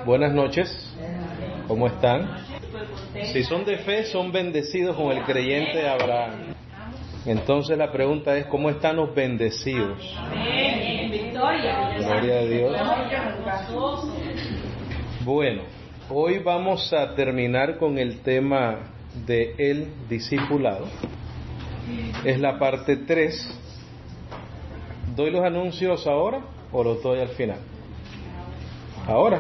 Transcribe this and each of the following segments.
Buenas noches, ¿cómo están? Si son de fe, son bendecidos con el creyente Abraham. Entonces la pregunta es, ¿cómo están los bendecidos? Gloria a Dios. Bueno, hoy vamos a terminar con el tema de el discipulado. Es la parte 3. ¿Doy los anuncios ahora o los doy al final? Ahora.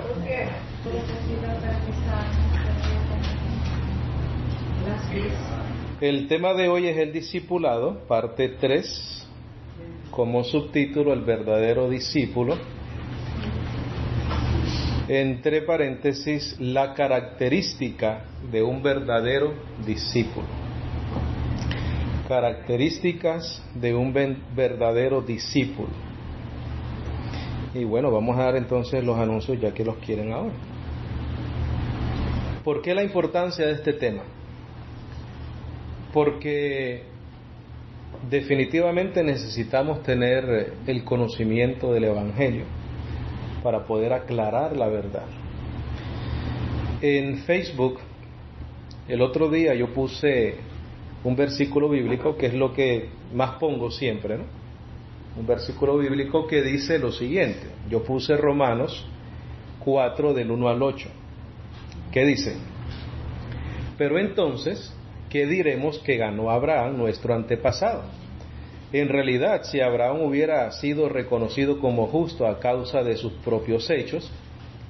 El tema de hoy es el discipulado, parte 3, como subtítulo, el verdadero discípulo. Entre paréntesis, la característica de un verdadero discípulo. Características de un verdadero discípulo. Y bueno, vamos a dar entonces los anuncios ya que los quieren ahora. ¿Por qué la importancia de este tema? Porque definitivamente necesitamos tener el conocimiento del Evangelio para poder aclarar la verdad. En Facebook, el otro día yo puse un versículo bíblico que es lo que más pongo siempre, ¿no? Un versículo bíblico que dice lo siguiente. Yo puse Romanos 4 del 1 al 8. ¿Qué dice? Pero entonces, ¿qué diremos que ganó Abraham, nuestro antepasado? En realidad, si Abraham hubiera sido reconocido como justo a causa de sus propios hechos,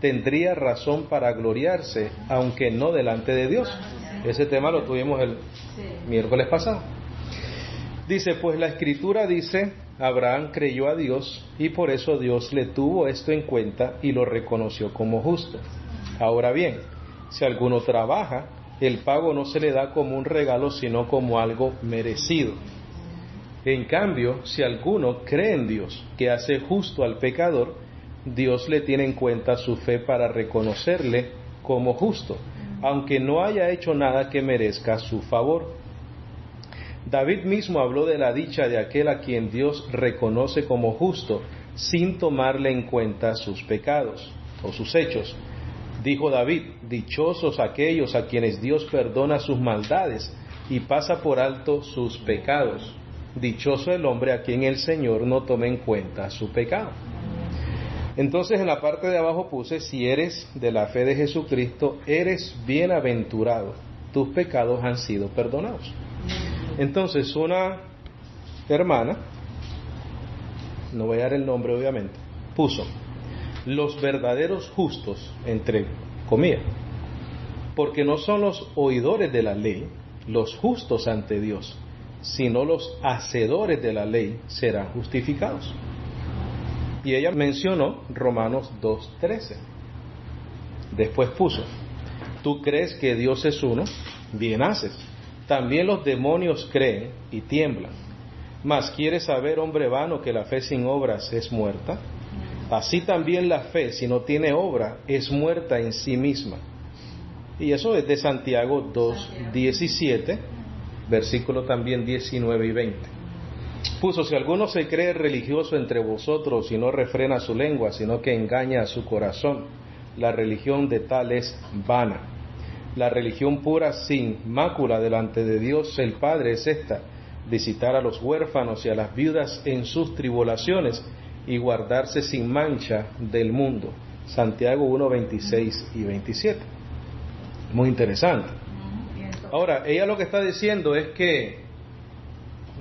tendría razón para gloriarse, aunque no delante de Dios. Ese tema lo tuvimos el miércoles pasado. Dice, pues la Escritura dice, Abraham creyó a Dios y por eso Dios le tuvo esto en cuenta y lo reconoció como justo. Ahora bien, si alguno trabaja, el pago no se le da como un regalo, sino como algo merecido. En cambio, si alguno cree en Dios, que hace justo al pecador, Dios le tiene en cuenta su fe para reconocerle como justo, aunque no haya hecho nada que merezca su favor. David mismo habló de la dicha de aquel a quien Dios reconoce como justo, sin tomarle en cuenta sus pecados o sus hechos. Dijo David, dichosos aquellos a quienes Dios perdona sus maldades y pasa por alto sus pecados. Dichoso el hombre a quien el Señor no tome en cuenta su pecado. Entonces en la parte de abajo puse, si eres de la fe de Jesucristo, eres bienaventurado, tus pecados han sido perdonados. Entonces una hermana, no voy a dar el nombre obviamente, puso, los verdaderos justos, entre comillas, porque no son los oidores de la ley, los justos ante Dios, sino los hacedores de la ley serán justificados. Y ella mencionó Romanos 2:13. Después puso, tú crees que Dios es uno, bien haces. También los demonios creen y tiemblan. Mas ¿quieres saber, hombre vano, que la fe sin obras es muerta? Así también la fe, si no tiene obra, es muerta en sí misma. Y eso es de Santiago 2:17, versículo también 19 y 20. Puso, si alguno se cree religioso entre vosotros y no refrena su lengua, sino que engaña a su corazón, la religión de tal es vana. La religión pura sin mácula delante de Dios el Padre es esta, visitar a los huérfanos y a las viudas en sus tribulaciones y guardarse sin mancha del mundo. Santiago 1:26 y 27. Muy interesante. Ahora, ella lo que está diciendo es que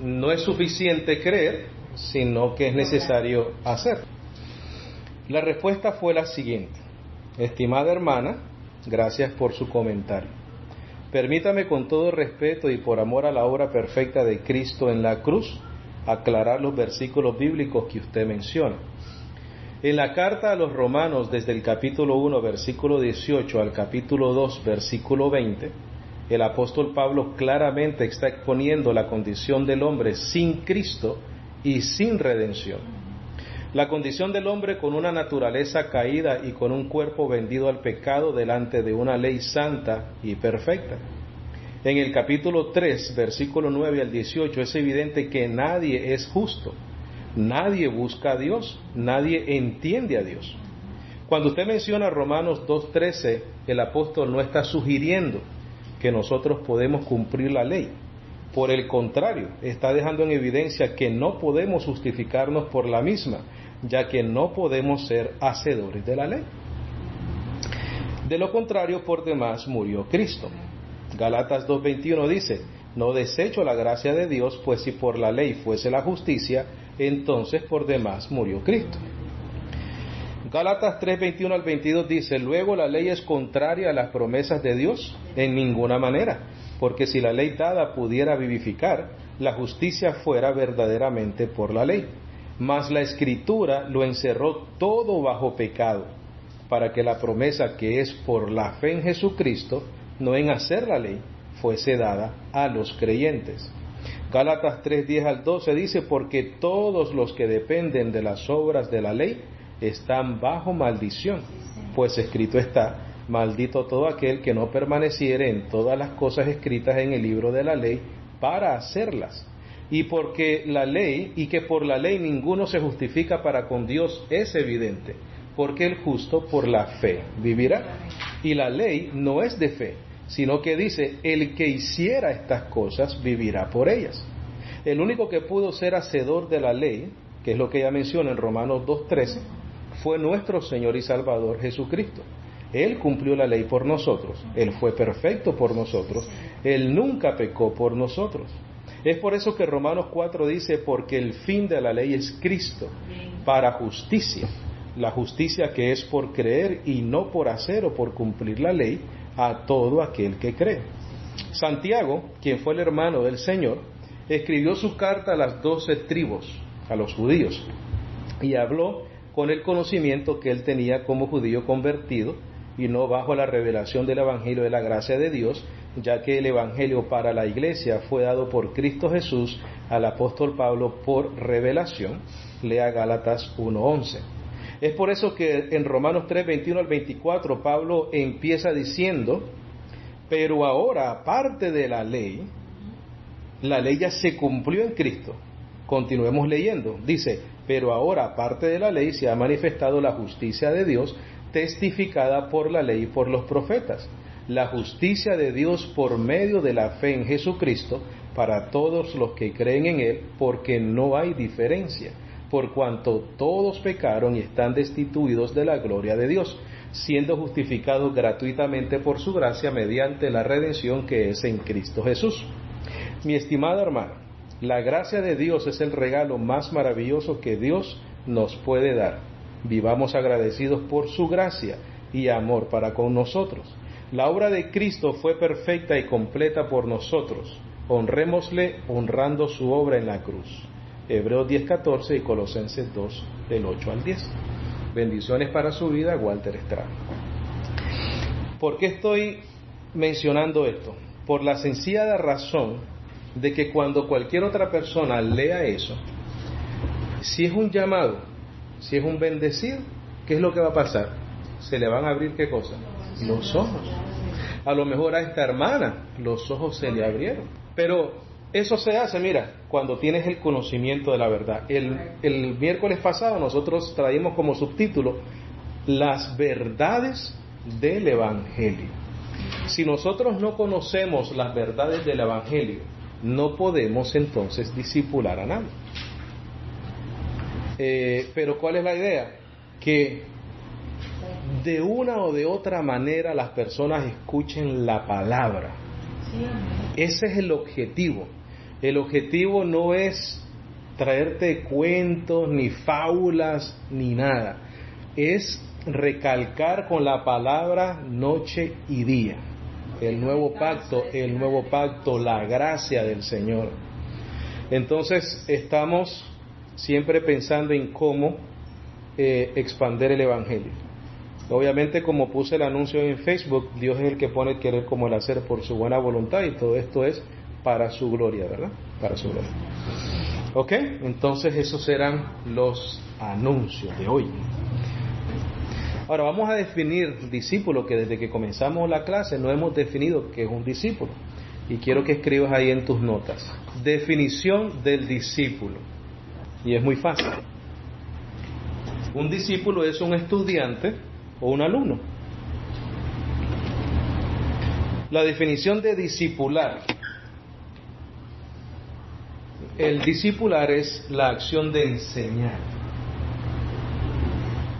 no es suficiente creer, sino que es necesario hacer. La respuesta fue la siguiente. Estimada hermana, gracias por su comentario. Permítame con todo respeto y por amor a la obra perfecta de Cristo en la cruz, aclarar los versículos bíblicos que usted menciona. En la carta a los Romanos, desde el capítulo 1, versículo 18 al capítulo 2, versículo 20, el apóstol Pablo claramente está exponiendo la condición del hombre sin Cristo y sin redención. La condición del hombre con una naturaleza caída y con un cuerpo vendido al pecado delante de una ley santa y perfecta. En el capítulo 3, versículo 9 al 18, es evidente que nadie es justo, nadie busca a Dios, nadie entiende a Dios. Cuando usted menciona Romanos 2:13, el apóstol no está sugiriendo que nosotros podemos cumplir la ley. Por el contrario, está dejando en evidencia que no podemos justificarnos por la misma, ya que no podemos ser hacedores de la ley. De lo contrario, por demás murió Cristo. Gálatas 2:21 dice: no desecho la gracia de Dios, pues si por la ley fuese la justicia, entonces por demás murió Cristo. Gálatas 3:21 al 22 dice: luego la ley es contraria a las promesas de Dios, en ninguna manera, porque si la ley dada pudiera vivificar, la justicia fuera verdaderamente por la ley. Mas la Escritura lo encerró todo bajo pecado, para que la promesa que es por la fe en Jesucristo, no en hacer la ley, fuese dada a los creyentes. Gálatas 3:10 al 12 dice: porque todos los que dependen de las obras de la ley están bajo maldición, pues escrito está: maldito todo aquel que no permaneciere en todas las cosas escritas en el libro de la ley para hacerlas. Y porque la ley, y que por la ley ninguno se justifica para con Dios, es evidente, porque el justo por la fe vivirá. Y la ley no es de fe, sino que dice: el que hiciera estas cosas vivirá por ellas. El único que pudo ser hacedor de la ley, que es lo que ya menciona en Romanos 2:13, fue nuestro Señor y Salvador Jesucristo. Él cumplió la ley por nosotros, Él fue perfecto por nosotros, Él nunca pecó por nosotros. Es por eso que Romanos 4 dice: porque el fin de la ley es Cristo, para justicia, la justicia que es por creer y no por hacer o por cumplir la ley, a todo aquel que cree. Santiago, quien fue el hermano del Señor, escribió su carta a las 12 tribus, a los judíos, y habló con el conocimiento que él tenía como judío convertido, y no bajo la revelación del Evangelio de la gracia de Dios, ya que el Evangelio para la iglesia fue dado por Cristo Jesús al apóstol Pablo por revelación. Lea Gálatas 1:11. Es por eso que en Romanos 3:21 al 24 Pablo empieza diciendo: pero ahora, aparte de la ley ya se cumplió en Cristo. Continuemos leyendo. Dice: pero ahora, aparte de la ley, se ha manifestado la justicia de Dios, testificada por la ley y por los profetas. La justicia de Dios por medio de la fe en Jesucristo, para todos los que creen en Él, porque no hay diferencia, por cuanto todos pecaron y están destituidos de la gloria de Dios, siendo justificados gratuitamente por su gracia mediante la redención que es en Cristo Jesús. Mi estimada hermana, la gracia de Dios es el regalo más maravilloso que Dios nos puede dar. Vivamos agradecidos por su gracia y amor para con nosotros. La obra de Cristo fue perfecta y completa por nosotros. Honrémosle honrando su obra en la cruz. Hebreos 10:14 y Colosenses 2, del 8 al 10. Bendiciones para su vida, Walter Estrada. ¿Por qué estoy mencionando esto? Por la sencilla razón de que cuando cualquier otra persona lea eso, si es un llamado, si es un bendecido, ¿qué es lo que va a pasar? Se le van a abrir, ¿qué cosa? Los ojos. A lo mejor a esta hermana los ojos se le abrieron. Pero eso se hace, mira, cuando tienes el conocimiento de la verdad. El miércoles pasado nosotros traímos como subtítulo las verdades del Evangelio. Si nosotros no conocemos las verdades del Evangelio, no podemos entonces discipular a nadie. Pero ¿cuál es la idea? Que de una o de otra manera las personas escuchen la palabra. Ese es el objetivo. El objetivo no es traerte cuentos, ni fábulas, ni nada. Es recalcar con la palabra noche y día. El nuevo pacto, la gracia del Señor. Entonces estamos siempre pensando en cómo expander el Evangelio. Obviamente, como puse el anuncio en Facebook, Dios es el que pone el querer como el hacer por su buena voluntad, y todo esto es para su gloria, ¿verdad? Para su gloria. ¿Ok? Entonces esos serán los anuncios de hoy. Ahora vamos a definir discípulo, que desde que comenzamos la clase no hemos definido qué es un discípulo. Y quiero que escribas ahí en tus notas. Definición del discípulo. Y es muy fácil. Un discípulo es un estudiante o un alumno. La definición de discipular. El discipular es la acción de enseñar.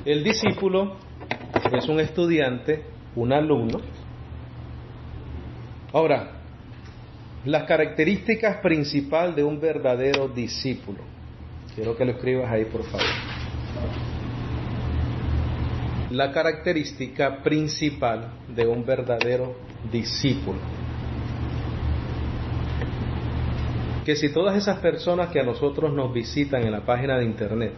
El discípulo es un estudiante, un alumno. Ahora, las características principales de un verdadero discípulo. Quiero que lo escribas ahí, por favor. La característica principal de un verdadero discípulo. Que si todas esas personas que a nosotros nos visitan en la página de internet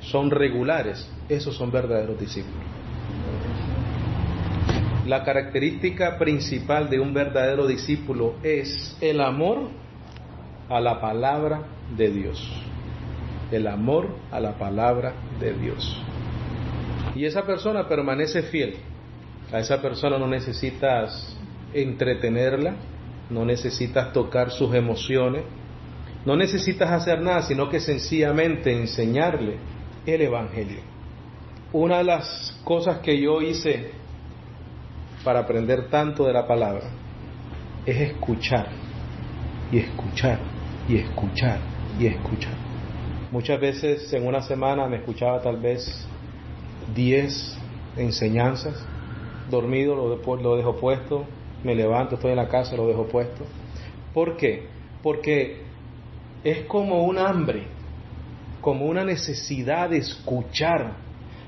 son regulares, esos son verdaderos discípulos. La característica principal de un verdadero discípulo es el amor a la palabra de Dios. El amor a la palabra de Dios. Y esa persona permanece fiel. A esa persona no necesitas entretenerla, no necesitas tocar sus emociones, no necesitas hacer nada, sino que sencillamente enseñarle el Evangelio. Una de las cosas que yo hice para aprender tanto de la palabra es escuchar y escuchar y escuchar y escuchar. Muchas veces en una semana me escuchaba tal vez 10 enseñanzas, dormido lo dejo puesto, me levanto, estoy en la casa, lo dejo puesto. ¿Por qué? Porque es como un hambre, como una necesidad de escuchar.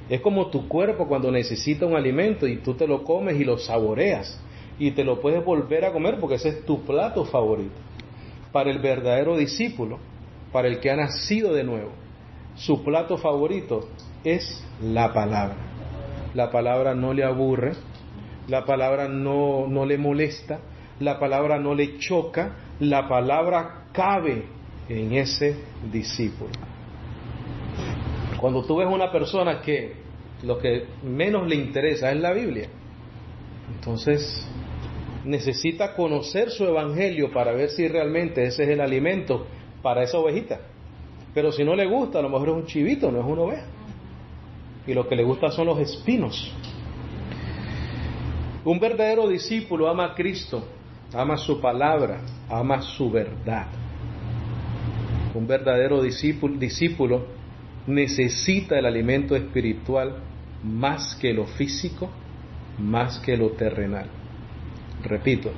Es como tu cuerpo cuando necesita un alimento y tú te lo comes y lo saboreas y te lo puedes volver a comer porque ese es tu plato favorito. Para el verdadero discípulo, para el que ha nacido de nuevo, su plato favorito es la palabra. La palabra no le aburre, la palabra no le molesta, la palabra no le choca, la palabra cabe en ese discípulo. Cuando tú ves una persona que lo que menos le interesa es la Biblia, entonces necesita conocer su evangelio para ver si realmente ese es el alimento para esa ovejita. Pero si no le gusta, a lo mejor es un chivito, no es una oveja. Y lo que le gusta son los espinos. Un verdadero discípulo ama a Cristo, ama su palabra, ama su verdad. Un verdadero discípulo necesita el alimento espiritual más que lo físico, más que lo terrenal. Repito,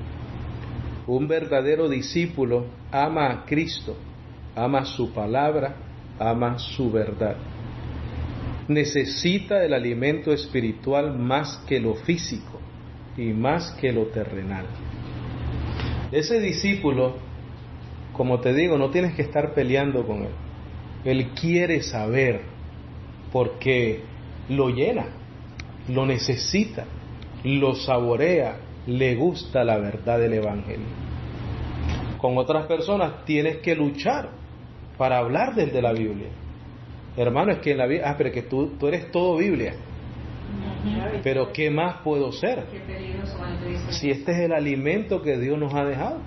un verdadero discípulo ama a Cristo, ama su palabra, ama su verdad. Necesita el alimento espiritual más que lo físico y más que lo terrenal. Ese discípulo, como te digo, no tienes que estar peleando con él. Él quiere saber porque lo llena, lo necesita, lo saborea, le gusta la verdad del Evangelio. Con otras personas tienes que luchar para hablar desde la Biblia. Hermano, es que en la Biblia, pero que tú eres todo Biblia. Pero ¿qué más puedo ser? Si este es el alimento que Dios nos ha dejado.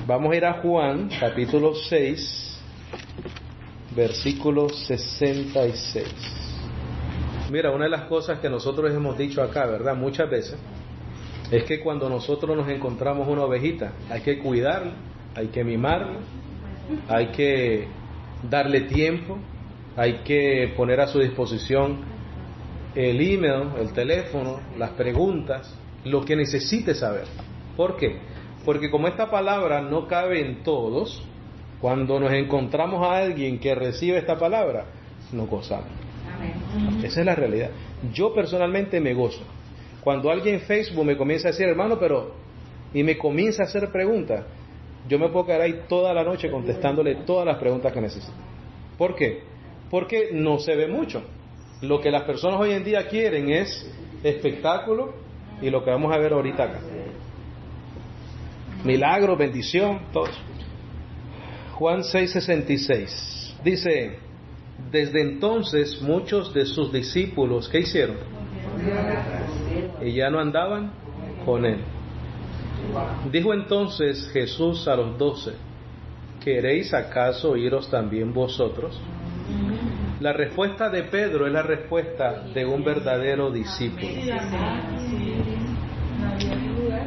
Vamos a ir a Juan, capítulo 6, versículo 66. Mira, una de las cosas que nosotros hemos dicho acá, ¿verdad? Muchas veces, es que cuando nosotros nos encontramos una ovejita, hay que cuidarla, hay que mimarla, hay que darle tiempo, hay que poner a su disposición el email, el teléfono, las preguntas, lo que necesite saber. ¿Por qué? Porque como esta palabra no cabe en todos, cuando nos encontramos a alguien que recibe esta palabra, nos gozamos. Esa es la realidad. Yo personalmente me gozo. Cuando alguien en Facebook me comienza a decir, hermano, y me comienza a hacer preguntas, yo me puedo quedar ahí toda la noche contestándole todas las preguntas que necesito. ¿Por qué? Porque no se ve mucho. Lo que las personas hoy en día quieren es espectáculo y lo que vamos a ver ahorita acá. Milagro, bendición, todo eso. Juan 6:66 dice, desde entonces muchos de sus discípulos, ¿qué hicieron? Y ya no andaban con él. Dijo entonces Jesús a los 12, ¿queréis acaso iros también vosotros? La respuesta de Pedro es la respuesta de un verdadero discípulo.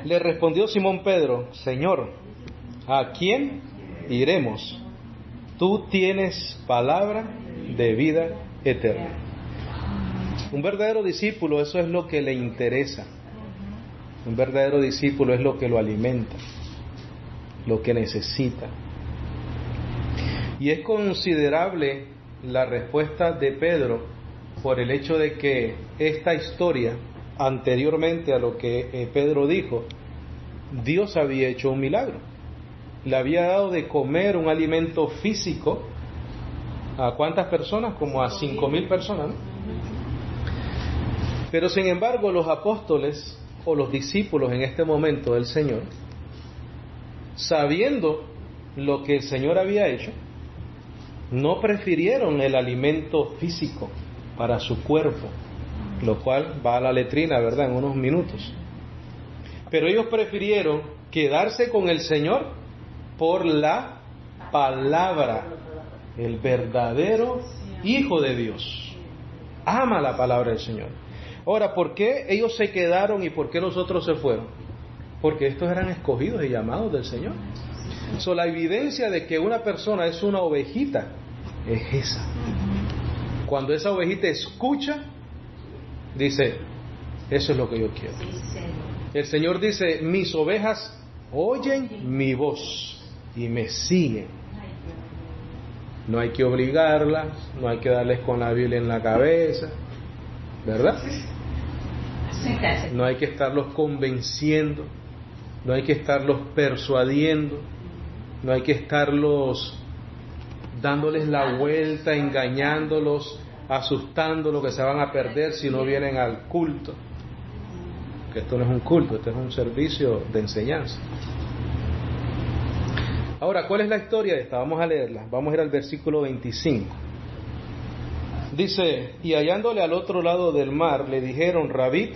Le respondió Simón Pedro: Señor, ¿a quién iremos? Tú tienes palabra de vida eterna. Un verdadero discípulo, eso es lo que le interesa. Un verdadero discípulo es lo que lo alimenta, lo que necesita. Y es considerable la respuesta de Pedro por el hecho de que esta historia, anteriormente a lo que Pedro dijo, Dios había hecho un milagro. Le había dado de comer un alimento físico ¿a cuántas personas? Como a 5,000 personas, ¿no? Pero sin embargo los apóstoles o los discípulos en este momento del Señor, sabiendo lo que el Señor había hecho, no prefirieron el alimento físico para su cuerpo, lo cual va a la letrina, ¿verdad?, en unos minutos. Pero ellos prefirieron quedarse con el Señor por la palabra. El verdadero Hijo de Dios ama la palabra del Señor. Ahora, ¿por qué ellos se quedaron y por qué los otros se fueron? Porque estos eran escogidos y llamados del Señor. La evidencia de que una persona es una ovejita es esa. Cuando esa ovejita escucha, dice: eso es lo que yo quiero. El Señor dice: mis ovejas oyen mi voz y me siguen. No hay que obligarlas, no hay que darles con la Biblia en la cabeza, ¿verdad? No hay que estarlos convenciendo, no hay que estarlos persuadiendo, no hay que estarlos dándoles la vuelta, engañándolos, asustándolos que se van a perder si no vienen al culto. Que esto no es un culto, esto es un servicio de enseñanza. Ahora, ¿cuál es la historia de esta? Vamos a leerla. Vamos a ir al versículo 25. Dice: y hallándole al otro lado del mar, le dijeron: Rabí,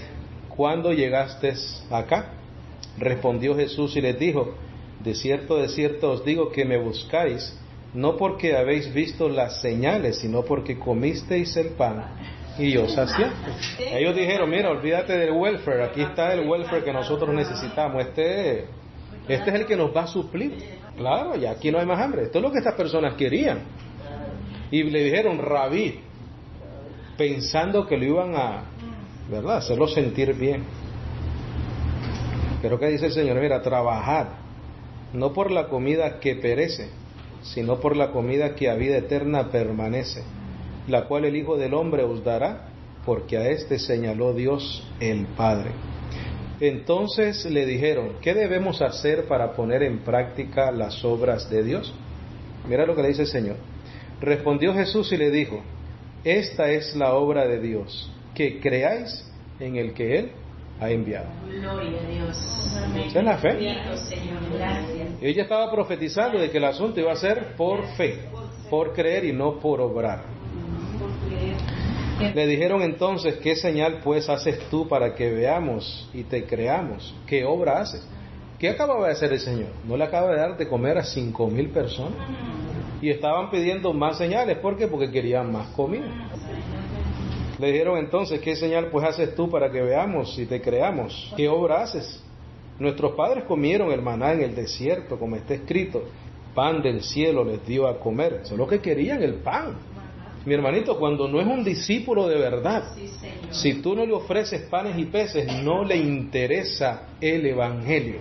¿cuándo llegaste acá? Respondió Jesús y les dijo: de cierto os digo que me buscáis, no porque habéis visto las señales, sino porque comisteis el pan y os saciasteis. Ellos dijeron: mira, olvídate del welfare, aquí está el welfare que nosotros necesitamos, este es el que nos va a suplir. Claro, ya aquí no hay más hambre. Esto es lo que estas personas querían. Y le dijeron: Rabí, pensando que lo iban a, ¿verdad?, hacerlo sentir bien. Pero ¿qué dice el Señor? Mira, trabajad, no por la comida que perece, sino por la comida que a vida eterna permanece, la cual el Hijo del Hombre os dará, porque a éste señaló Dios el Padre. Entonces le dijeron: ¿qué debemos hacer para poner en práctica las obras de Dios? Mira lo que le dice el Señor. Respondió Jesús y le dijo: esta es la obra de Dios, que creáis en el que Él ha enviado. Gloria a Dios. ¿Esa es la fe? Señor, gracias. Ella estaba profetizando de que el asunto iba a ser por fe, por creer y no por obrar. Le dijeron entonces: ¿qué señal pues haces tú para que veamos y te creamos? ¿Qué obra haces? ¿Qué acababa de hacer el Señor? ¿No le acaba de dar de comer a 5,000 personas? Y estaban pidiendo más señales. ¿Por qué? Porque querían más comida. Le dijeron entonces: ¿qué señal pues haces tú para que veamos y te creamos? ¿Qué obra haces? Nuestros padres comieron el maná en el desierto, como está escrito: pan del cielo les dio a comer. Eso es lo que querían, el pan. Mi hermanito, cuando no es un discípulo de verdad, si tú no le ofreces panes y peces, no le interesa el evangelio.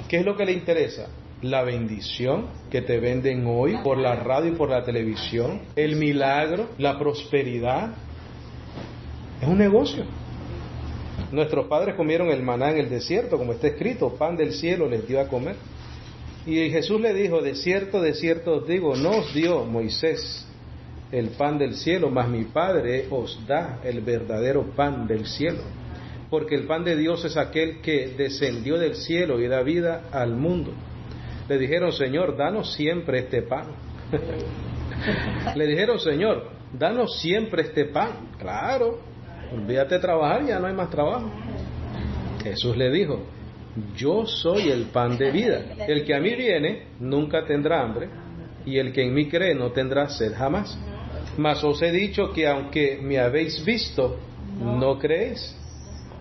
¿Qué es lo que le interesa? La bendición que te venden hoy por la radio y por la televisión, el milagro, la prosperidad. Es un negocio. Nuestros padres comieron el maná en el desierto, como está escrito: pan del cielo les dio a comer. Y Jesús le dijo: de cierto os digo, no os dio Moisés el pan del cielo, mas mi Padre os da el verdadero pan del cielo. Porque el pan de Dios es aquel que descendió del cielo y da vida al mundo. Le dijeron: Señor, danos siempre este pan. Le dijeron: Señor, danos siempre este pan. Claro, olvídate de trabajar, ya no hay más trabajo. Jesús le dijo: yo soy el pan de vida. El que a mí viene nunca tendrá hambre, y el que en mí cree no tendrá sed jamás. Mas os he dicho que aunque me habéis visto, no creéis.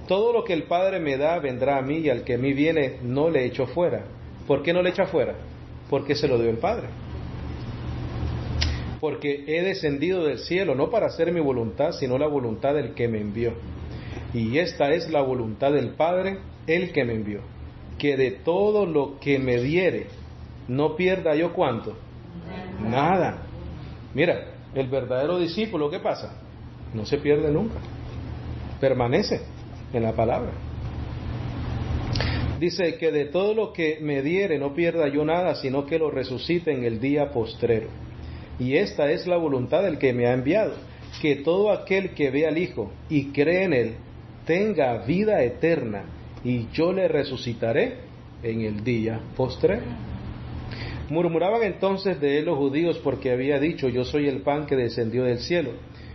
Todo lo que el Padre me da vendrá a mí, y al que a mí viene no le echo fuera. ¿Por qué no le echa fuera? Porque se lo dio el Padre. Porque he descendido del cielo no para hacer mi voluntad, sino la voluntad del que me envió. Y esta es la voluntad del Padre, el que me envió, que de todo lo que me diere no pierda yo ¿cuánto? Nada. Mira, el verdadero discípulo, ¿qué pasa? No se pierde nunca, permanece en la palabra. Dice que de todo lo que me diere no pierda yo nada, sino que lo resucite en el día postrero. Y esta es la voluntad del que me ha enviado, que todo aquel que ve al Hijo y cree en Él tenga vida eterna, y yo le resucitaré en el día postrero. Murmuraban entonces de él los judíos porque había dicho: yo soy el pan que descendió del cielo.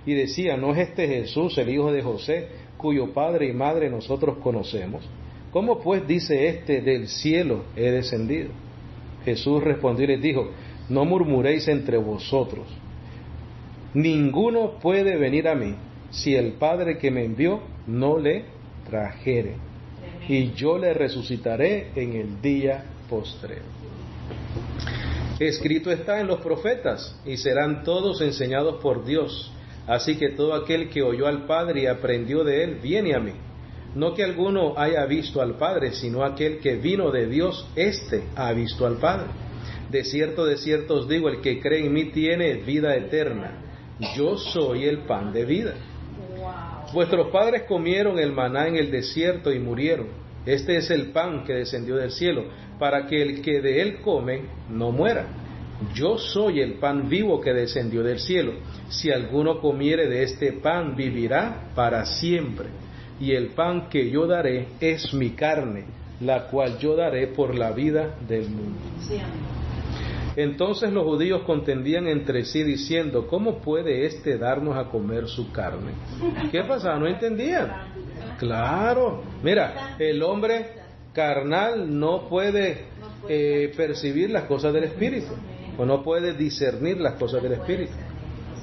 Y decían: ¿no es este Jesús el hijo de José, cuyo padre y madre nosotros conocemos? ¿Cómo pues dice este: del cielo he descendido? Jesús respondió y les dijo: no murmuréis entre vosotros. Ninguno puede venir a mí si el Padre que me envió no le trajere, y yo le resucitaré en el día postrero. Escrito está en los profetas, y serán todos enseñados por Dios. Así que todo aquel que oyó al Padre y aprendió de él, viene a mí. No que alguno haya visto al Padre, sino aquel que vino de Dios, éste ha visto al Padre. De cierto os digo, el que cree en mí tiene vida eterna. Yo soy el pan de vida. Vuestros padres comieron el maná en el desierto y murieron. Este es el pan que descendió del cielo, para que el que de él come no muera. Yo soy el pan vivo que descendió del cielo. Si alguno comiere de este pan, vivirá para siempre. Y el pan que yo daré es mi carne, la cual yo daré por la vida del mundo. Entonces los judíos contendían entre sí diciendo: ¿cómo puede éste darnos a comer su carne? ¿Qué pasa? No entendían. Claro, mira, el hombre carnal no puede percibir las cosas del Espíritu, o no puede discernir las cosas del Espíritu.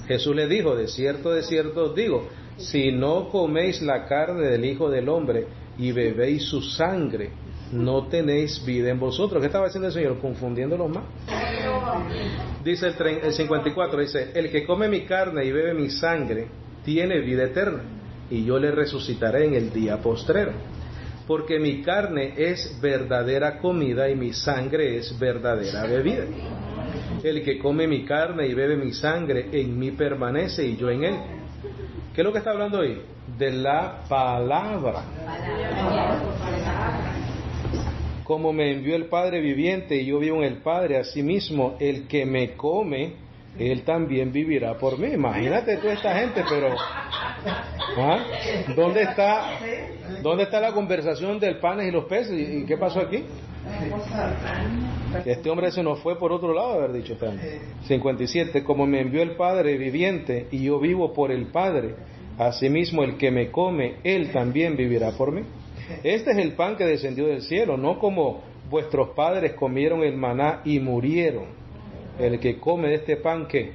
Jesús le dijo: de cierto os digo, si no coméis la carne del Hijo del Hombre y bebéis su sangre, no tenéis vida en vosotros. ¿Qué estaba diciendo el Señor? Confundiéndolos más. Dice el 54, dice: el que come mi carne y bebe mi sangre tiene vida eterna, y yo le resucitaré en el día postrero. Porque mi carne es verdadera comida y mi sangre es verdadera bebida. El que come mi carne y bebe mi sangre en mí permanece y yo en él. ¿Qué es lo que está hablando ahí? De la palabra. Como me envió el Padre viviente y yo vivo en el Padre, asimismo el que me come, él también vivirá por mí. Imagínate toda esta gente, pero ¿ah? ¿Dónde está la conversación del panes y los peces? ¿Y qué pasó aquí? Este hombre se nos fue por otro lado de haber dicho tanto. 57. Como me envió el Padre viviente y yo vivo por el Padre, asimismo el que me come, él también vivirá por mí. Este es el pan que descendió del cielo, no como vuestros padres comieron el maná y murieron. El que come de este pan, ¿qué?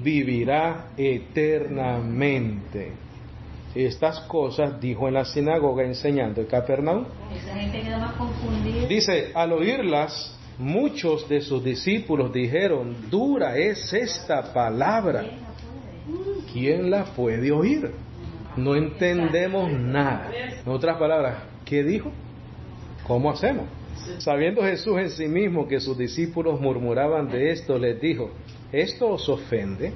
Vivirá eternamente. Estas cosas dijo en la sinagoga enseñando en Capernaum. Esa gente quedó más confundida. Dice: al oírlas, muchos de sus discípulos dijeron: dura es esta palabra, ¿quién la puede oír? No entendemos nada. En otras palabras, ¿qué dijo? ¿Cómo hacemos? Sabiendo Jesús en sí mismo que sus discípulos murmuraban de esto, les dijo: ¿esto os ofende?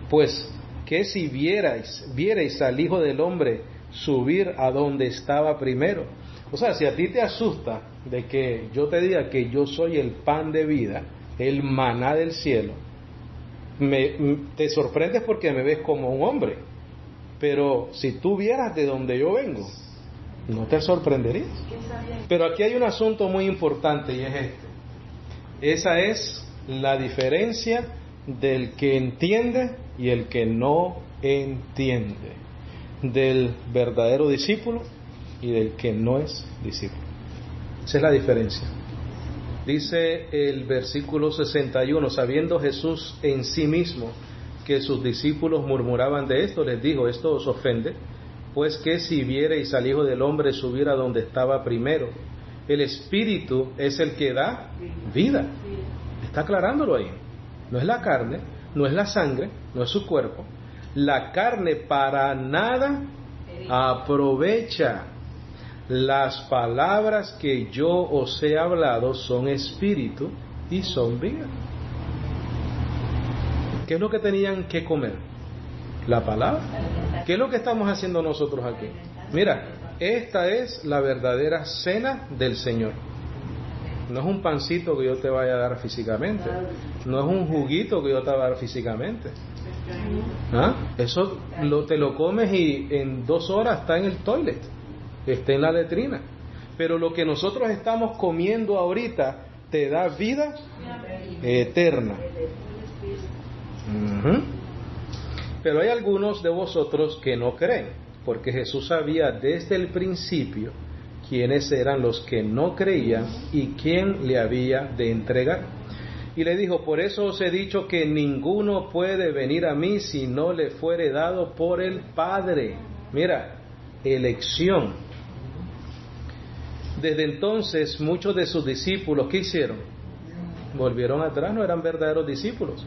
Pues, ¿qué si vierais al Hijo del Hombre subir a donde estaba primero? O sea, si a ti te asusta de que yo te diga que yo soy el pan de vida, el maná del cielo, te sorprendes porque me ves como un hombre. Pero si tú vieras de donde yo vengo, no te sorprenderías. Pero aquí hay un asunto muy importante y es este. Esa es la diferencia del que entiende y el que no entiende, del verdadero discípulo y del que no es discípulo. Esa es la diferencia. Dice el versículo 61, sabiendo Jesús en sí mismo que sus discípulos murmuraban de esto, les dijo: esto os ofende, pues que si viereis al Hijo del Hombre subir a donde estaba primero, el Espíritu es el que da vida. Está aclarándolo ahí. No es la carne, no es la sangre, no es su cuerpo. La carne para nada aprovecha. Las palabras que yo os he hablado son espíritu y son vida. ¿Qué es lo que tenían que comer? La palabra. ¿Qué es lo que estamos haciendo nosotros aquí? Mira, esta es la verdadera cena del Señor. No es un pancito que yo te vaya a dar físicamente. No es un juguito que yo te voy a dar físicamente. Eso te lo comes y en 2 horas está en el toilet, está en la letrina. Pero lo que nosotros estamos comiendo ahorita te da vida eterna. Pero hay algunos de vosotros que no creen, porque Jesús sabía desde el principio quiénes eran los que no creían y quién le había de entregar. Y le dijo: por eso os he dicho que ninguno puede venir a mí si no le fuere dado por el Padre. Mira, elección. Desde entonces muchos de sus discípulos, ¿qué hicieron? Volvieron atrás, no eran verdaderos discípulos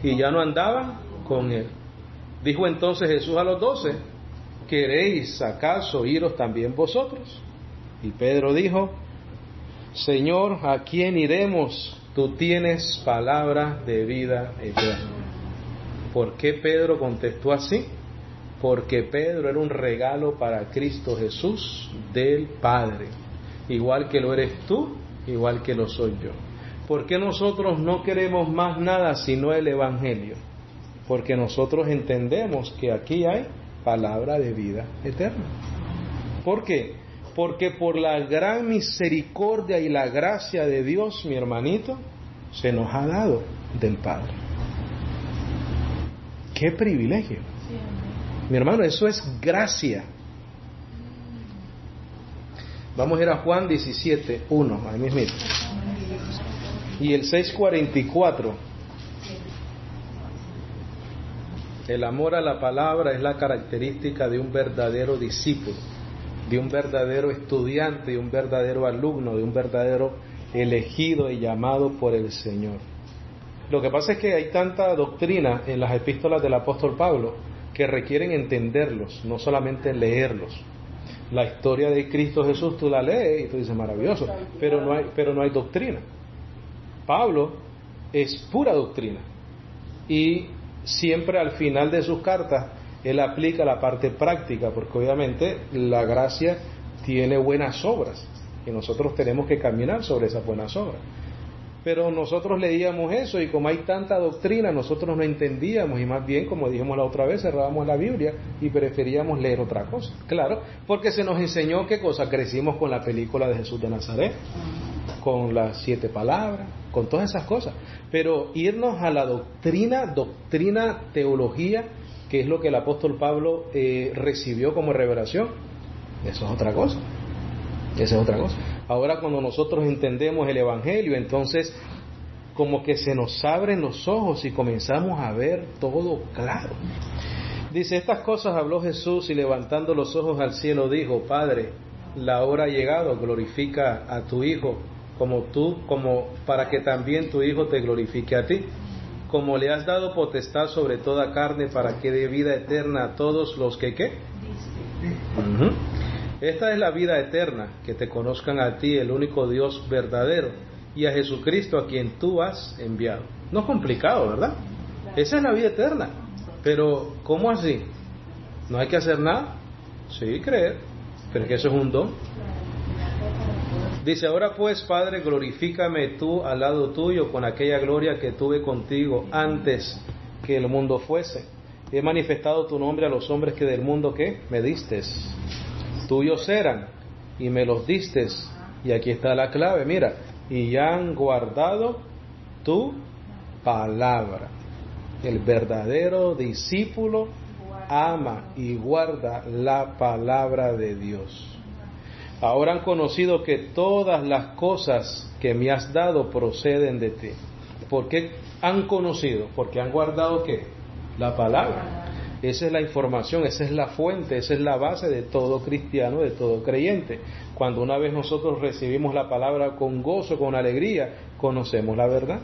y ya no andaban con él. Dijo entonces Jesús a los 12: ¿queréis acaso iros también vosotros? Y Pedro dijo: Señor, ¿a quién iremos? Tú tienes palabra de vida eterna. ¿Por qué Pedro contestó así? Porque Pedro era un regalo para Cristo Jesús del Padre, igual que lo eres tú, igual que lo soy yo. ¿Por qué nosotros no queremos más nada sino el Evangelio? Porque nosotros entendemos que aquí hay palabra de vida eterna. ¿Por qué? Porque por la gran misericordia y la gracia de Dios, mi hermanito, se nos ha dado del Padre. ¡Qué privilegio! Mi hermano, eso es gracia. Vamos a ir a Juan 17:1, ahí mismito. Y el 6:44. El amor a la palabra es la característica de un verdadero discípulo, de un verdadero estudiante, de un verdadero alumno, de un verdadero elegido y llamado por el Señor. Lo que pasa es que hay tanta doctrina en las epístolas del apóstol Pablo que requieren entenderlos, no solamente leerlos. La historia de Cristo Jesús tú la lees y tú dices maravilloso, pero no hay doctrina. Pablo es pura doctrina y siempre al final de sus cartas él aplica la parte práctica, porque obviamente la gracia tiene buenas obras y nosotros tenemos que caminar sobre esas buenas obras. Pero nosotros leíamos eso y como hay tanta doctrina nosotros no entendíamos y más bien, como dijimos la otra vez, cerrábamos la Biblia y preferíamos leer otra cosa. Claro, porque se nos enseñó qué cosa, crecimos con la película de Jesús de Nazaret, con las 7 palabras, con todas esas cosas. Pero irnos a la doctrina, teología, que es lo que el apóstol Pablo recibió como revelación, eso es otra cosa. Esa es otra cosa. Ahora cuando nosotros entendemos el Evangelio, entonces como que se nos abren los ojos y comenzamos a ver todo claro. Dice: estas cosas habló Jesús y levantando los ojos al cielo dijo: Padre, la hora ha llegado, glorifica a tu Hijo, como para que también tu Hijo te glorifique a ti, como le has dado potestad sobre toda carne para que dé vida eterna a todos los que ¿qué? Esta es la vida eterna, que te conozcan a ti, el único Dios verdadero, y a Jesucristo a quien tú has enviado. No es complicado, ¿verdad? Esa es la vida eterna. Pero, ¿cómo así? ¿No hay que hacer nada? Sí, creer, pero es que eso es un don. Dice: ahora pues, Padre, glorifícame tú al lado tuyo con aquella gloria que tuve contigo antes que el mundo fuese. He manifestado tu nombre a los hombres que del mundo ¿qué? Me distes. Tuyos eran y me los distes. Y aquí está la clave, mira: y ya han guardado tu palabra. El verdadero discípulo ama y guarda la palabra de Dios. Ahora han conocido que todas las cosas que me has dado proceden de ti. ¿Por qué han conocido? Porque han guardado ¿qué? La palabra. Esa es la información, esa es la fuente, esa es la base de todo cristiano, de todo creyente. Cuando una vez nosotros recibimos la palabra con gozo, con alegría, conocemos la verdad.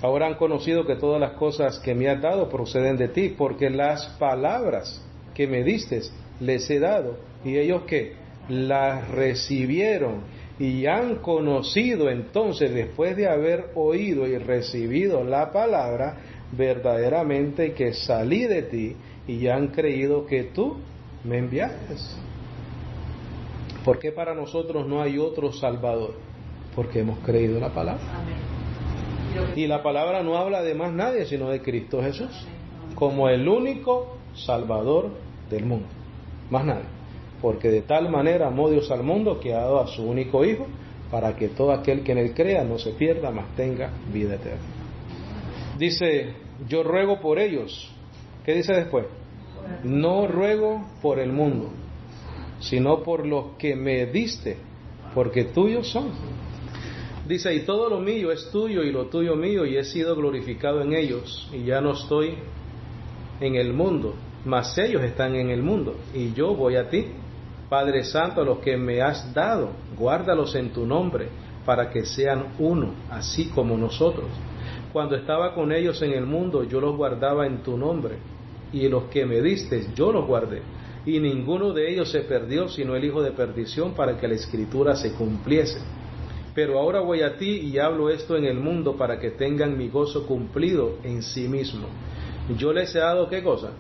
Ahora han conocido que todas las cosas que me has dado proceden de ti, porque las palabras que me diste les he dado, y ellos que las recibieron y han conocido. Entonces, después de haber oído y recibido la palabra, verdaderamente que salí de ti, y han creído que tú me enviaste. ¿Por qué para nosotros no hay otro Salvador? Porque hemos creído en la palabra. Y la palabra no habla de más nadie sino de Cristo Jesús como el único Salvador del mundo, más nadie. Porque de tal manera amó Dios al mundo que ha dado a su único Hijo, para que todo aquel que en él crea no se pierda, mas tenga vida eterna. Dice, yo ruego por ellos. ¿Qué dice después? No ruego por el mundo, sino por los que me diste, porque tuyos son. Dice, y todo lo mío es tuyo y lo tuyo mío, y he sido glorificado en ellos, y ya no estoy en el mundo, mas ellos están en el mundo, y yo voy a ti. Padre Santo, a los que me has dado, guárdalos en tu nombre, para que sean uno, así como nosotros. Cuando estaba con ellos en el mundo, yo los guardaba en tu nombre, y los que me diste, yo los guardé, y ninguno de ellos se perdió, sino el hijo de perdición, para que la Escritura se cumpliese. Pero ahora voy a ti y hablo esto en el mundo, para que tengan mi gozo cumplido en sí mismo. Yo les he dado, ¿qué cosa?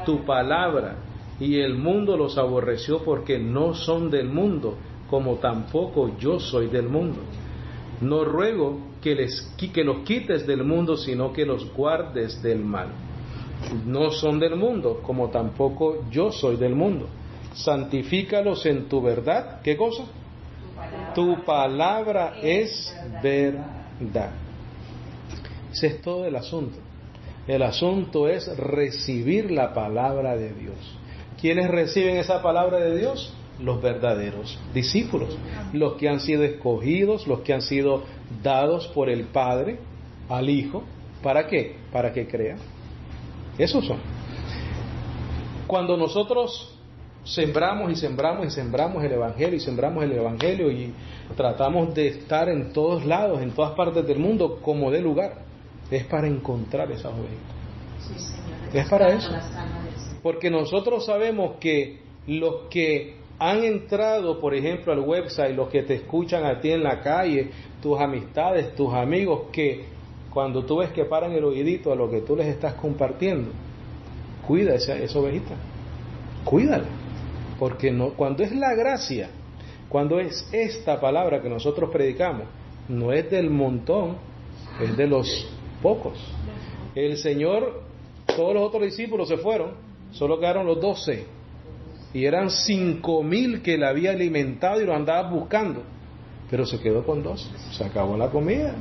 Tu palabra, y el mundo los aborreció, porque no son del mundo, como tampoco yo soy del mundo. No ruego que los quites del mundo, sino que los guardes del mal. No son del mundo, como tampoco yo soy del mundo. Santifícalos en tu verdad. ¿Qué cosa? Tu palabra es verdad. Ese es todo el asunto. El asunto es recibir la palabra de Dios. ¿Quiénes reciben esa palabra de Dios? Los verdaderos discípulos, los que han sido escogidos, los que han sido dados por el Padre al Hijo. ¿Para qué? Para que crean. Esos son. Cuando nosotros sembramos y sembramos y sembramos el Evangelio y sembramos el Evangelio y tratamos de estar en todos lados, en todas partes del mundo, como de lugar, es para encontrar esas ovejas. Sí, Señor. Es para eso. Porque nosotros sabemos que los que han entrado, por ejemplo, al website, los que te escuchan a ti en la calle, tus amistades, tus amigos, que cuando tú ves que paran el oídito a lo que tú les estás compartiendo, cuida esa ovejita, cuídala, porque no, cuando es la gracia, cuando es esta palabra que nosotros predicamos, no es del montón, es de los pocos. El Señor, todos los otros discípulos se fueron, solo quedaron los 12, y eran 5,000 que le había alimentado y lo andaba buscando, pero se quedó con 12, se acabó la comida,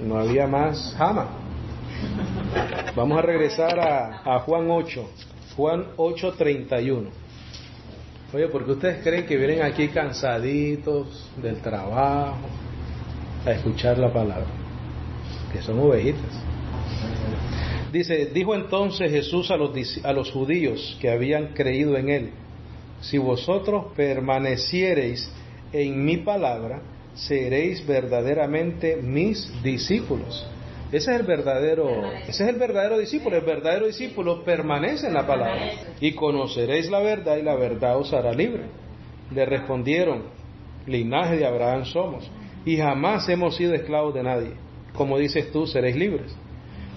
no había más jama. Vamos a regresar a Juan 8, Juan 8:31. Oye, ¿por qué ustedes creen que vienen aquí cansaditos del trabajo a escuchar la palabra? Que son ovejitas. Dice, dijo entonces Jesús a los judíos que habían creído en él: si vosotros permaneciereis en mi palabra, seréis verdaderamente mis discípulos. Ese es el verdadero discípulo. El verdadero discípulo permanece en la palabra. Y conoceréis la verdad, y la verdad os hará libre. Le respondieron: linaje de Abraham somos, y jamás hemos sido esclavos de nadie. Como dices tú, seréis libres.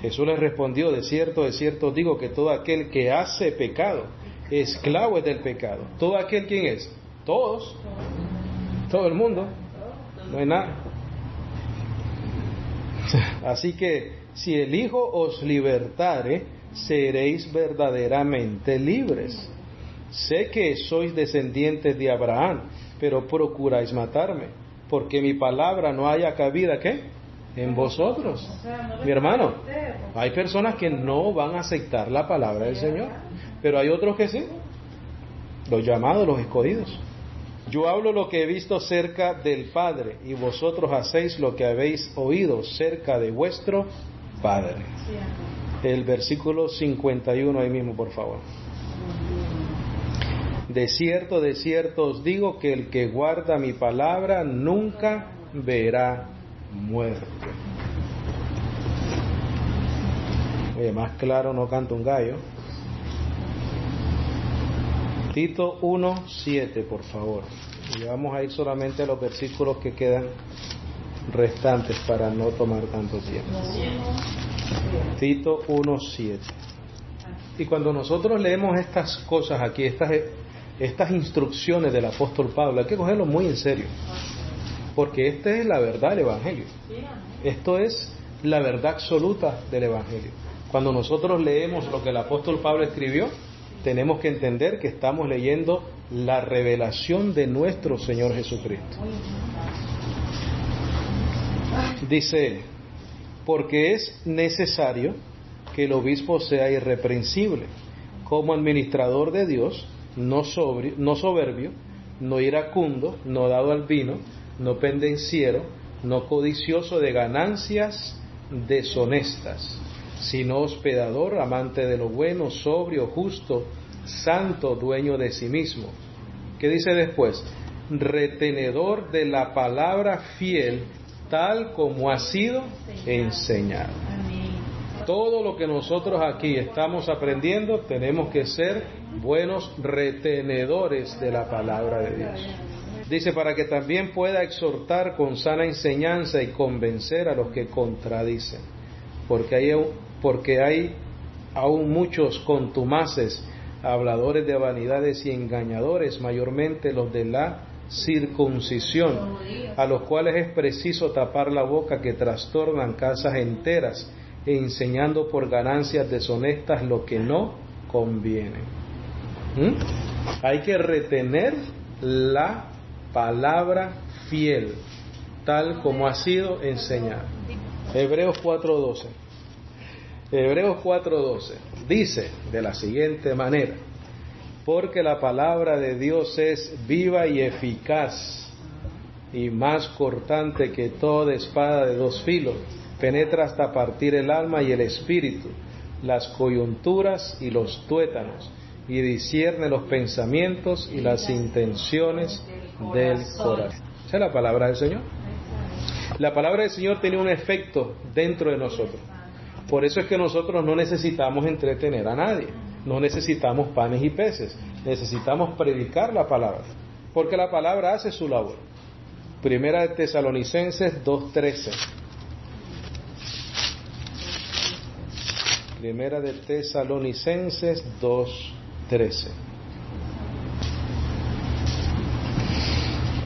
Jesús les respondió: de cierto os digo que todo aquel que hace pecado, esclavo es del pecado. ¿Todo aquel quién es? Todos. Todo el mundo. No hay nada. Así que si el Hijo os libertare, seréis verdaderamente libres. Sé que sois descendientes de Abraham, pero procuráis matarme, porque mi palabra no haya cabida, ¿qué? En vosotros. Mi hermano, hay personas que no van a aceptar la palabra del Señor, pero hay otros que sí, los llamados, los escogidos. Yo hablo lo que he visto cerca del Padre, y vosotros hacéis lo que habéis oído cerca de vuestro Padre. El versículo 51 ahí mismo, por favor. De cierto os digo que el que guarda mi palabra nunca verá muerte. Oye, más claro no canta un gallo. Tito 1:7, por favor. Y vamos a ir solamente a los versículos que quedan restantes para no tomar tanto tiempo. Tito 1:7. Y cuando nosotros leemos estas cosas aquí, estas instrucciones del apóstol Pablo, hay que cogerlo muy en serio, porque esta es la verdad del Evangelio. Esto es la verdad absoluta del Evangelio. Cuando nosotros leemos lo que el apóstol Pablo escribió, tenemos que entender que estamos leyendo la revelación de nuestro Señor Jesucristo. Dice él, porque es necesario que el obispo sea irreprensible, como administrador de Dios, no soberbio, no iracundo, no dado al vino, no pendenciero, no codicioso de ganancias deshonestas, sino hospedador, amante de lo bueno, sobrio, justo, santo, dueño de sí mismo. ¿Qué dice después? Retenedor de la palabra fiel, tal como ha sido enseñado. Todo lo que nosotros aquí estamos aprendiendo, tenemos que ser buenos retenedores de la palabra de Dios. Dice, para que también pueda exhortar con sana enseñanza y convencer a los que contradicen. Porque hay aún muchos contumaces, habladores de vanidades y engañadores, mayormente los de la circuncisión, a los cuales es preciso tapar la boca, que trastornan casas enteras, enseñando por ganancias deshonestas lo que no conviene. Hay que retener la palabra fiel, tal como ha sido enseñada. Hebreos 4:12. Hebreos 4:12 dice de la siguiente manera: porque la palabra de Dios es viva y eficaz, y más cortante que toda espada de dos filos, penetra hasta partir el alma y el espíritu, las coyunturas y los tuétanos, y discierne los pensamientos y las intenciones del corazón. Esa es la palabra del Señor. La palabra del Señor tiene un efecto dentro de nosotros. Por eso es que nosotros no necesitamos entretener a nadie, no necesitamos panes y peces, necesitamos predicar la palabra, porque la palabra hace su labor. Primera de Tesalonicenses 2:13. Primera de Tesalonicenses 2:13.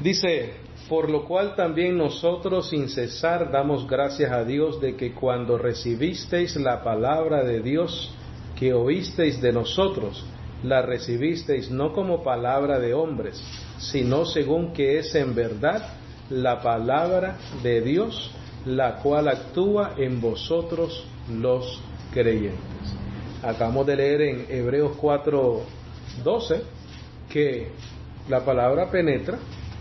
Dice: por lo cual también nosotros sin cesar damos gracias a Dios de que cuando recibisteis la palabra de Dios que oísteis de nosotros, la recibisteis no como palabra de hombres, sino según que es en verdad la palabra de Dios, la cual actúa en vosotros los creyentes. Acabamos de leer en Hebreos 4:12 que la palabra penetra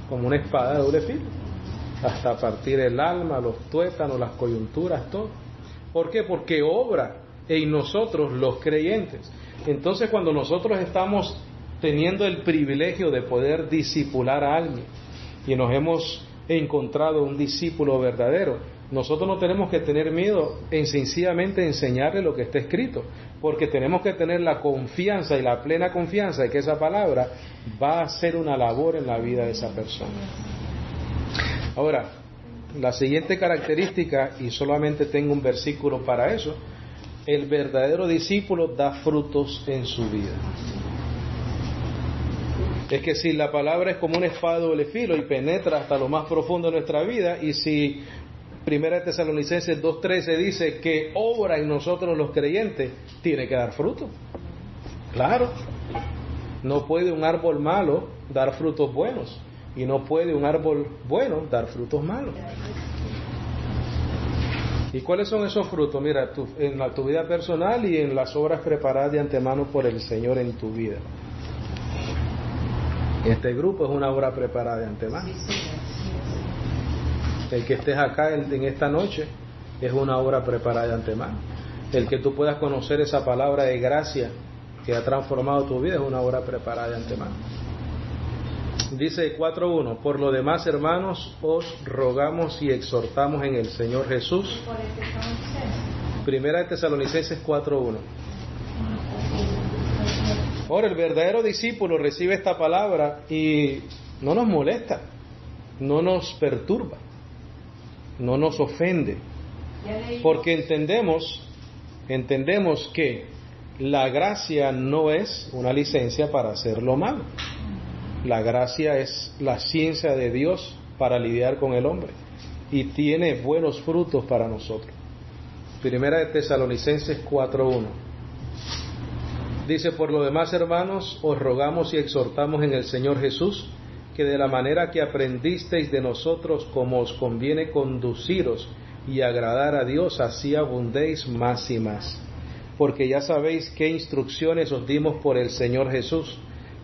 como una espada de doble filo, hasta partir el alma, los tuétanos, las coyunturas, todo. ¿Por qué? Porque obra en nosotros los creyentes. Entonces, cuando nosotros estamos teniendo el privilegio de poder discipular a alguien y nos hemos encontrado un discípulo verdadero, nosotros no tenemos que tener miedo en sencillamente enseñarle lo que está escrito, porque tenemos que tener la confianza y la plena confianza de que esa palabra va a hacer una labor en la vida de esa persona. Ahora, la siguiente característica, y solamente tengo un versículo para eso: el verdadero discípulo da frutos en su vida. Es que si la palabra es como una espada de doble filo y penetra hasta lo más profundo de nuestra vida, y si Primera de Tesalonicenses 2:13 dice que obra en nosotros los creyentes, tiene que dar fruto. Claro, no puede un árbol malo dar frutos buenos, y no puede un árbol bueno dar frutos malos. ¿Y cuáles son esos frutos? Mira, en tu vida personal y en las obras preparadas de antemano por el Señor en tu vida. Este grupo es una obra preparada de antemano. El que estés acá en esta noche es una obra preparada de antemano. El que tú puedas conocer esa palabra de gracia que ha transformado tu vida es una obra preparada de antemano. Dice 4.1: por lo demás, hermanos, os rogamos y exhortamos en el Señor Jesús. Primera de Tesalonicenses 4.1. Ahora, el verdadero discípulo recibe esta palabra y no nos molesta, no nos perturba, no nos ofende, porque entendemos que la gracia no es una licencia para hacer lo malo. La gracia es la ciencia de Dios para lidiar con el hombre y tiene buenos frutos para nosotros. Primera de Tesalonicenses 4.1 dice: por lo demás, hermanos, os rogamos y exhortamos en el Señor Jesús, que de la manera que aprendisteis de nosotros como os conviene conduciros y agradar a Dios, así abundéis más y más. Porque ya sabéis qué instrucciones os dimos por el Señor Jesús,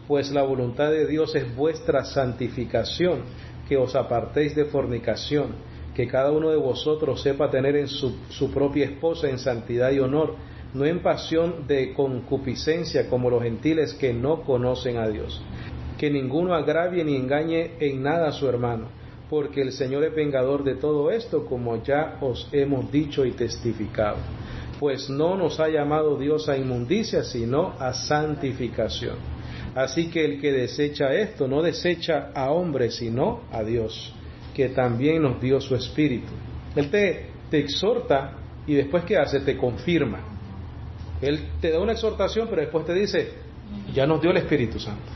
pues la voluntad de Dios es vuestra santificación, que os apartéis de fornicación, que cada uno de vosotros sepa tener en su propia esposa en santidad y honor, no en pasión de concupiscencia como los gentiles que no conocen a Dios. Que ninguno agravie ni engañe en nada a su hermano, porque el Señor es vengador de todo esto, como ya os hemos dicho y testificado. Pues no nos ha llamado Dios a inmundicia, sino a santificación. Así que el que desecha esto, no desecha a hombres, sino a Dios, que también nos dio su Espíritu. Él te exhorta y después, ¿qué hace? Te confirma. Él te da una exhortación, pero después te dice, ya nos dio el Espíritu Santo,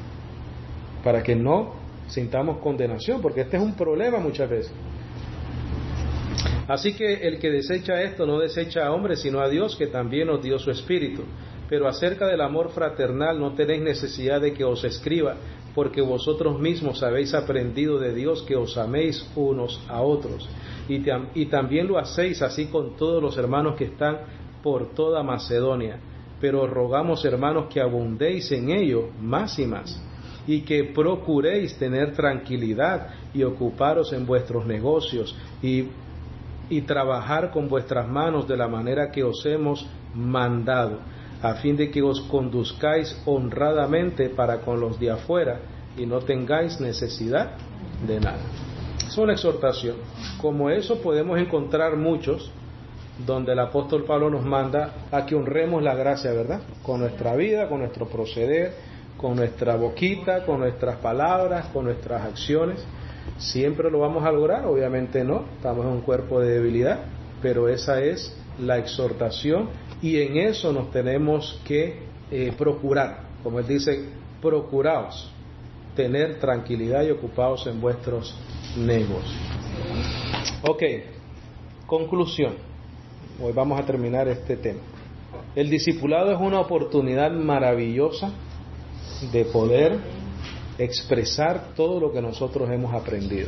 para que no sintamos condenación, porque este es un problema muchas veces. Así que el que desecha esto no desecha a hombres, sino a Dios, que también nos dio su Espíritu. Pero acerca del amor fraternal no tenéis necesidad de que os escriba, porque vosotros mismos habéis aprendido de Dios que os améis unos a otros. Y también lo hacéis así con todos los hermanos que están por toda Macedonia. Pero rogamos, hermanos, que abundéis en ello más y más, y que procuréis tener tranquilidad y ocuparos en vuestros negocios y trabajar con vuestras manos de la manera que os hemos mandado, a fin de que os conduzcáis honradamente para con los de afuera y no tengáis necesidad de nada. Es una exhortación. Como eso podemos encontrar muchos donde el apóstol Pablo nos manda a que honremos la gracia, ¿verdad? Con nuestra vida, con nuestro proceder, con nuestra boquita, con nuestras palabras, con nuestras acciones. ¿Siempre lo vamos a lograr? Obviamente no, estamos en un cuerpo de debilidad, pero esa es la exhortación y en eso nos tenemos que procurar, como él dice, procuraos tener tranquilidad y ocupaos en vuestros negocios. Ok, conclusión. Hoy vamos a terminar este tema. El discipulado es una oportunidad maravillosa de poder expresar todo lo que nosotros hemos aprendido.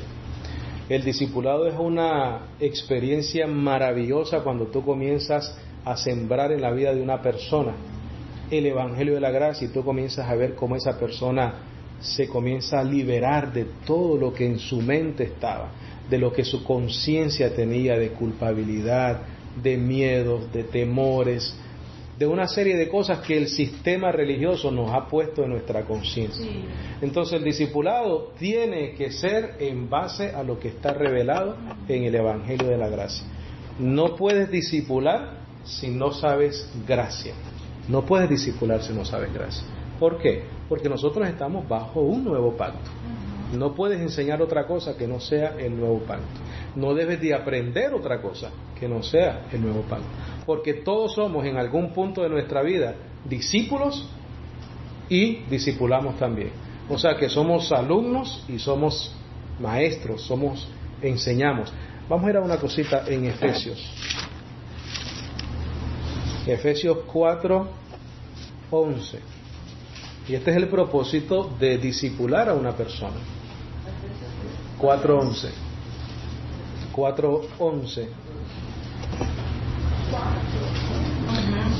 El discipulado es una experiencia maravillosa cuando tú comienzas a sembrar en la vida de una persona el Evangelio de la gracia y tú comienzas a ver cómo esa persona se comienza a liberar de todo lo que en su mente estaba, de lo que su conciencia tenía de culpabilidad, de miedos, de temores, de una serie de cosas que el sistema religioso nos ha puesto en nuestra conciencia. Sí. Entonces el discipulado tiene que ser en base a lo que está revelado en el Evangelio de la gracia. No puedes discipular si no sabes gracia. No puedes discipular si no sabes gracia. ¿Por qué? Porque nosotros estamos bajo un nuevo pacto. No puedes enseñar otra cosa que no sea el nuevo pacto. No debes de aprender otra cosa que no sea el nuevo pacto. Porque todos somos en algún punto de nuestra vida discípulos y discipulamos también. O sea que somos alumnos y somos maestros, enseñamos. Vamos a ir a una cosita en Efesios. Efesios 4:11. Y este es el propósito de discipular a una persona. 4:11. 4:11.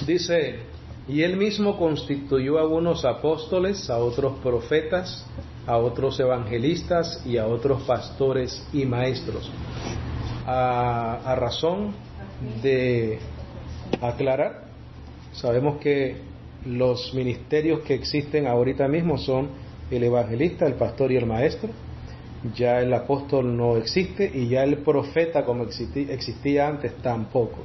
Dice, y él mismo constituyó a unos apóstoles, a otros profetas, a otros evangelistas y a otros pastores y maestros, a razón de aclarar. Sabemos que los ministerios que existen ahorita mismo son el evangelista, el pastor y el maestro. Ya el apóstol no existe y ya el profeta como existía antes tampoco.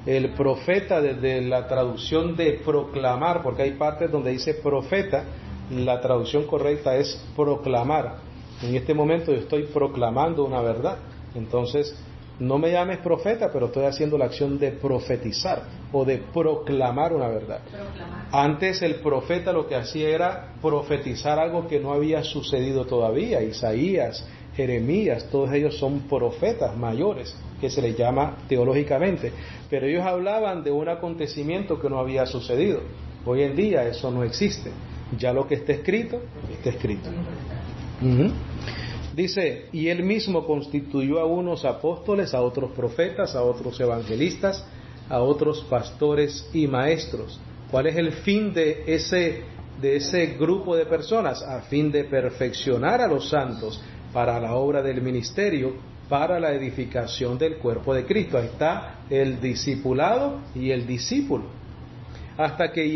El profeta, desde la traducción de proclamar, porque hay partes donde dice profeta, la traducción correcta es proclamar. En este momento yo estoy proclamando una verdad. Entonces, no me llames profeta, pero estoy haciendo la acción de profetizar o de proclamar una verdad. Antes el profeta lo que hacía era profetizar algo que no había sucedido todavía. Isaías, Jeremías, todos ellos son profetas mayores, que se les llama teológicamente. Pero ellos hablaban de un acontecimiento que no había sucedido. Hoy en día eso no existe. Ya lo que está escrito, está escrito. Dice, y él mismo constituyó a unos apóstoles, a otros profetas, a otros evangelistas, a otros pastores y maestros. ¿Cuál es el fin de ese grupo de personas? A fin de perfeccionar a los santos para la obra del ministerio, para la edificación del cuerpo de Cristo. Ahí está el discipulado y el discípulo. Hasta que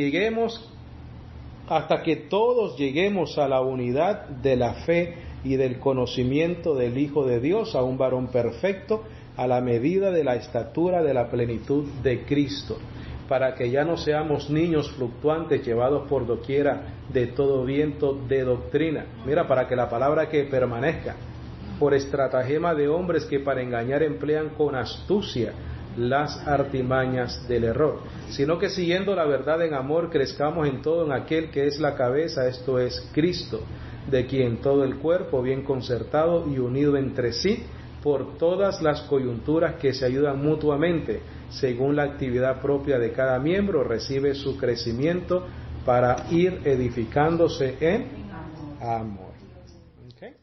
todos lleguemos a la unidad de la fe y del conocimiento del Hijo de Dios, a un varón perfecto, a la medida de la estatura de la plenitud de Cristo, para que ya no seamos niños fluctuantes llevados por doquiera de todo viento de doctrina. Mira, para que la palabra que permanezca, por estratagema de hombres que para engañar emplean con astucia las artimañas del error, sino que siguiendo la verdad en amor crezcamos en todo en aquel que es la cabeza, esto es Cristo, de quien todo el cuerpo, bien concertado y unido entre sí por todas las coyunturas que se ayudan mutuamente, según la actividad propia de cada miembro, recibe su crecimiento para ir edificándose en amor. ¿Okay?